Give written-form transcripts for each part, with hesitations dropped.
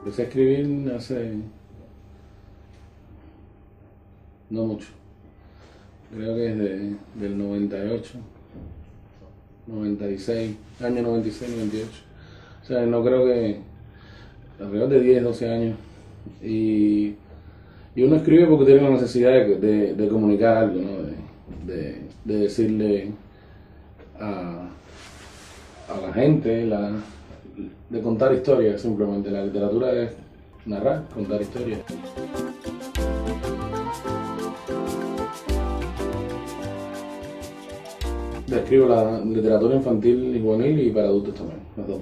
Empecé a escribir hace no mucho, creo que desde del 98, 96, año 96, 98. O sea, no creo que alrededor de 10, 12 años. Y, y uno escribe porque tiene la necesidad de comunicar algo, ¿no? De decirle a, a la gente, de contar historias simplemente. La literatura es narrar, contar historias. Escribo la literatura infantil y juvenil y para adultos también, las dos.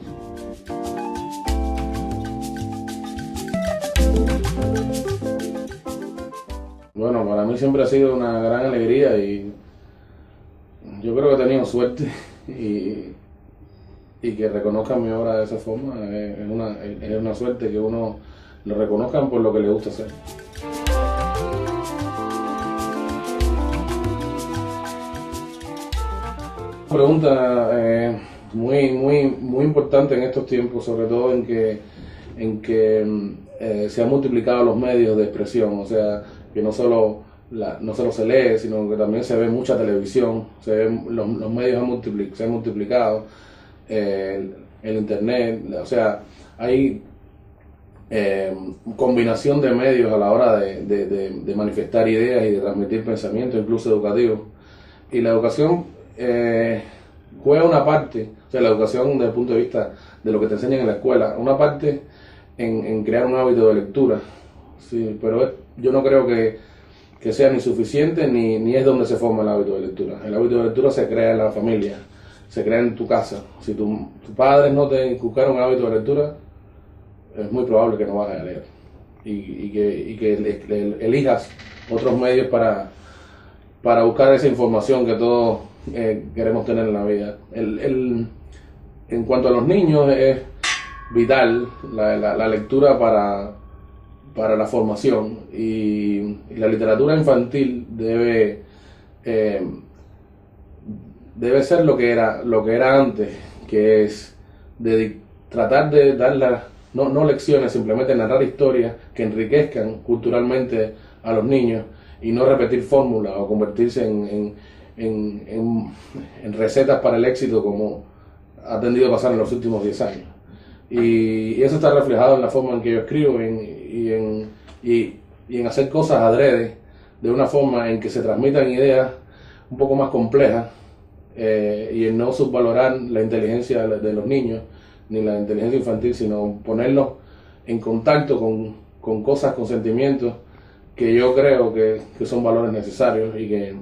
Bueno, para mí siempre ha sido una gran alegría y yo creo que he tenido suerte y que reconozcan mi obra de esa forma es una suerte que uno lo reconozcan por lo que le gusta hacer. Una pregunta muy importante en estos tiempos, sobre todo en que se han multiplicado los medios de expresión, o sea, que no solo se lee, sino que también se ve mucha televisión, los medios se han multiplicado, el internet, o sea, hay combinación de medios a la hora de manifestar ideas y de transmitir pensamientos, incluso educativos. Y la educación juega una parte, o sea, la educación desde el punto de vista de lo que te enseñan en la escuela, una parte en crear un hábito de lectura, sí, pero yo no creo que sea ni suficiente ni es donde se forma el hábito de lectura. El hábito de lectura se crea en la familia, se crea en tu casa. Si tus padres no te inculcaron un hábito de lectura, es muy probable que no vayas a leer y que elijas otros medios para buscar esa información que todos queremos tener en la vida. En cuanto a los niños, es vital la lectura para la formación y la literatura infantil debe ser lo que era antes, que es tratar de dar no lecciones, simplemente narrar historias que enriquezcan culturalmente a los niños y no repetir fórmulas o convertirse en recetas para el éxito como ha tendido a pasar en los últimos 10 años. Y eso está reflejado en la forma en que yo escribo y en hacer cosas adrede, de una forma en que se transmitan ideas un poco más complejas y en no subvalorar la inteligencia de los niños ni la inteligencia infantil, sino ponerlos en contacto con cosas, con sentimientos que yo creo que son valores necesarios y que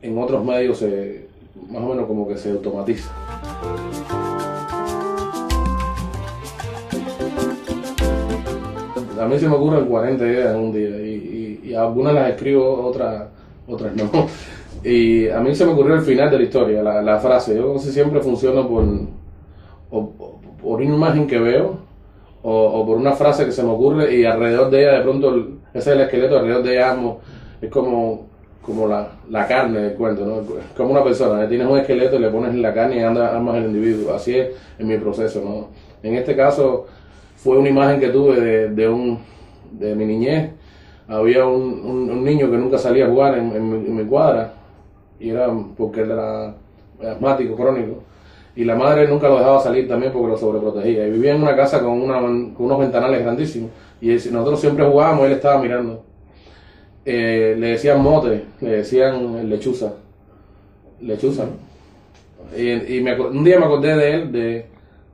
en otros medios más o menos como que se automatiza. A mí se me ocurren 40 ideas en un día y algunas las escribo, otras no. Y a mí se me ocurrió el final de la historia, la frase. Yo casi siempre funciono por una imagen que veo o por una frase que se me ocurre y alrededor de ella de pronto, ese es el esqueleto, alrededor de ella es como la carne del cuento, ¿no? Es como una persona, tienes un esqueleto y le pones la carne y armas el individuo. Así es en mi proceso, ¿no? En este caso fue una imagen que tuve de mi niñez. Había un niño que nunca salía a jugar en mi cuadra, y era porque él era asmático crónico, y la madre nunca lo dejaba salir también porque lo sobreprotegía, y vivía en una casa con unos ventanales grandísimos, y nosotros siempre jugábamos y él estaba mirando. Le decían mote, le decían lechuza, ¿no? Un día me acordé de él, de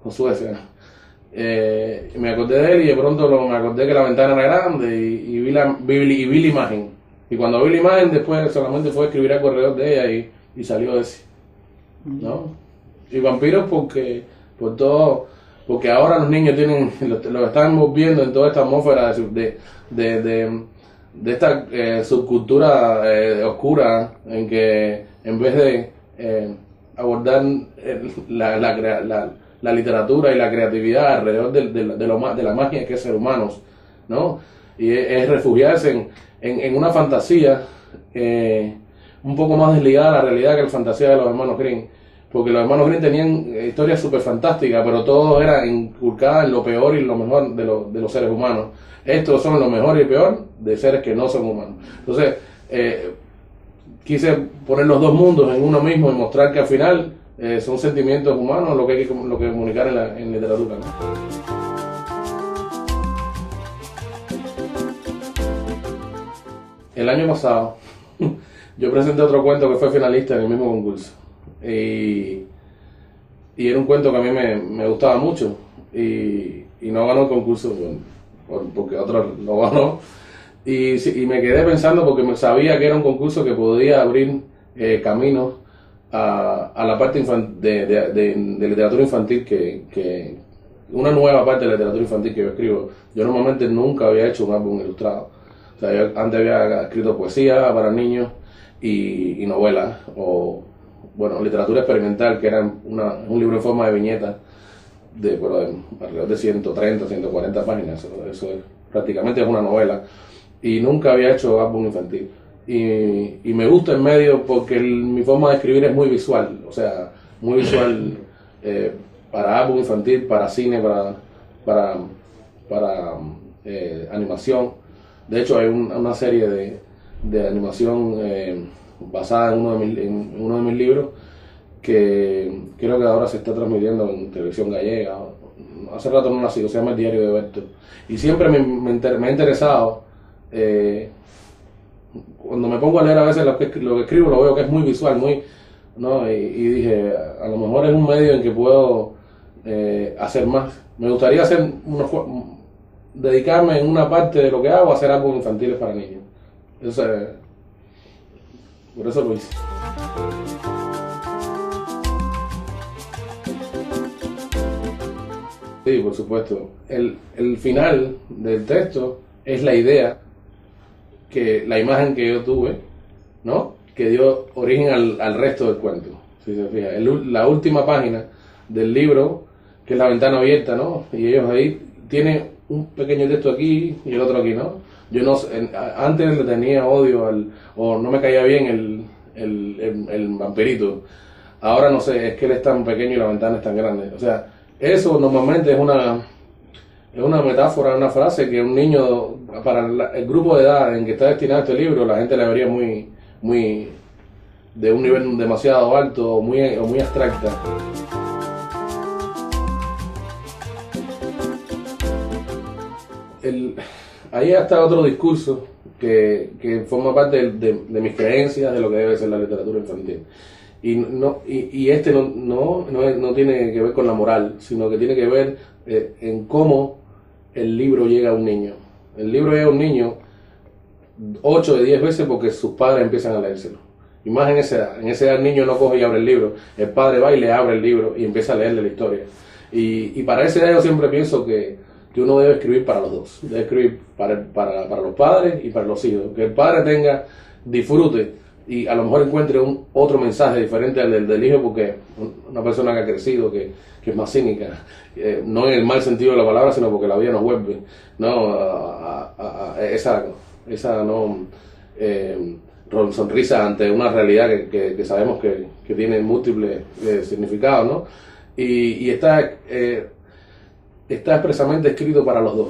Josué, me acordé de él y de pronto me acordé que la ventana era grande y vi la imagen. Y cuando vi la imagen, después solamente fue escribir algo alrededor de ella y salió ese, ¿no? Y vampiros porque ahora los niños lo están envolviendo en toda esta atmósfera de esta subcultura oscura, en que en vez de abordar la literatura y la creatividad alrededor de la magia que es ser humanos, ¿no? Y es refugiarse en una fantasía un poco más desligada de la realidad que la fantasía de los hermanos Grimm, porque los hermanos Grimm tenían historias súper fantásticas, pero todo era inculcada en lo peor y lo mejor de los seres humanos. Estos son lo mejor y peor de seres que no son humanos. Entonces, quise poner los dos mundos en uno mismo y mostrar que al final son sentimientos humanos lo que hay que comunicar en literatura, ¿no? El año pasado yo presenté otro cuento que fue finalista en el mismo concurso. Y era un cuento que a mí me gustaba mucho. Y no ganó el concurso porque otro lo ganó. Y me quedé pensando porque sabía que era un concurso que podía abrir caminos a la parte de literatura infantil, que una nueva parte de la literatura infantil que yo escribo. Yo normalmente nunca había hecho un álbum ilustrado. O sea, yo antes había escrito poesía para niños y novelas, o bueno, literatura experimental, que era un libro en forma de viñetas de alrededor de 130, 140 páginas. Eso prácticamente es una novela. Y nunca había hecho álbum infantil. Y me gusta en medio porque mi forma de escribir es muy visual, o sea, muy visual, para álbum infantil, para cine, para animación. De hecho, hay una serie de animación basada en uno de mis libros, que creo que ahora se está transmitiendo en televisión gallega. Hace rato no la sigo, se llama El Diario de Berto. Y siempre me ha interesado, cuando me pongo a leer a veces lo que escribo, lo veo que es muy visual, ¿no? Y dije, a lo mejor es un medio en que puedo hacer más. Me gustaría hacer dedicarme en una parte de lo que hago a hacer álbumes infantiles para niños. Por eso lo hice. Sí, por supuesto. El final del texto es la idea, la imagen que yo tuve, ¿no? Que dio origen al resto del cuento. Si se fija, la última página del libro, que es la ventana abierta, ¿no? Y ellos ahí tienen un pequeño texto aquí y el otro aquí, ¿no? Yo no antes le tenía odio o no me caía bien el vampirito. Ahora no sé, es que él es tan pequeño y la ventana es tan grande. O sea, eso normalmente es una metáfora, una frase que un niño, para el grupo de edad en que está destinado este libro, la gente la vería muy de un nivel demasiado alto o muy abstracta. Ahí está otro discurso que forma parte de mis creencias de lo que debe ser la literatura infantil. Y este no tiene que ver con la moral, sino que tiene que ver en cómo el libro llega a un niño. El libro llega a un niño 8 de 10 veces porque sus padres empiezan a leérselo. Y más en esa edad. En esa edad el niño no coge y abre el libro. El padre va y le abre el libro y empieza a leerle la historia. Y para esa edad yo siempre pienso que uno debe escribir para los dos. Debe escribir para los padres y para los hijos. Que el padre disfrute y a lo mejor encuentre otro mensaje diferente al del hijo, porque una persona que ha crecido, que es más cínica, no en el mal sentido de la palabra, sino porque la vida nos vuelve, ¿no? Esa sonrisa ante una realidad que sabemos que tiene múltiples significados, ¿no? Y está expresamente escrito para los dos.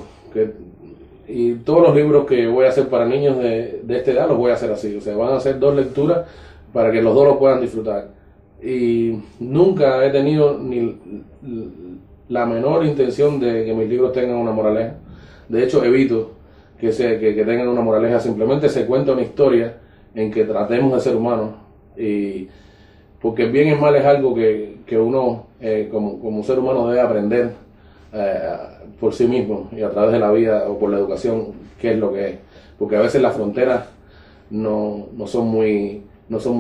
Y todos los libros que voy a hacer para niños de esta edad los voy a hacer así. O sea, van a ser 2 lecturas para que los dos lo puedan disfrutar. Y nunca he tenido ni la menor intención de que mis libros tengan una moraleja. De hecho, evito que tengan una moraleja. Simplemente se cuenta una historia en que tratemos de ser humanos. Porque el bien y el mal es algo que uno, como ser humano, debe aprender por sí mismo y a través de la vida o por la educación, qué es lo que es. Porque a veces las fronteras no son muy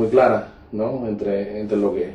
claras, ¿no? entre lo que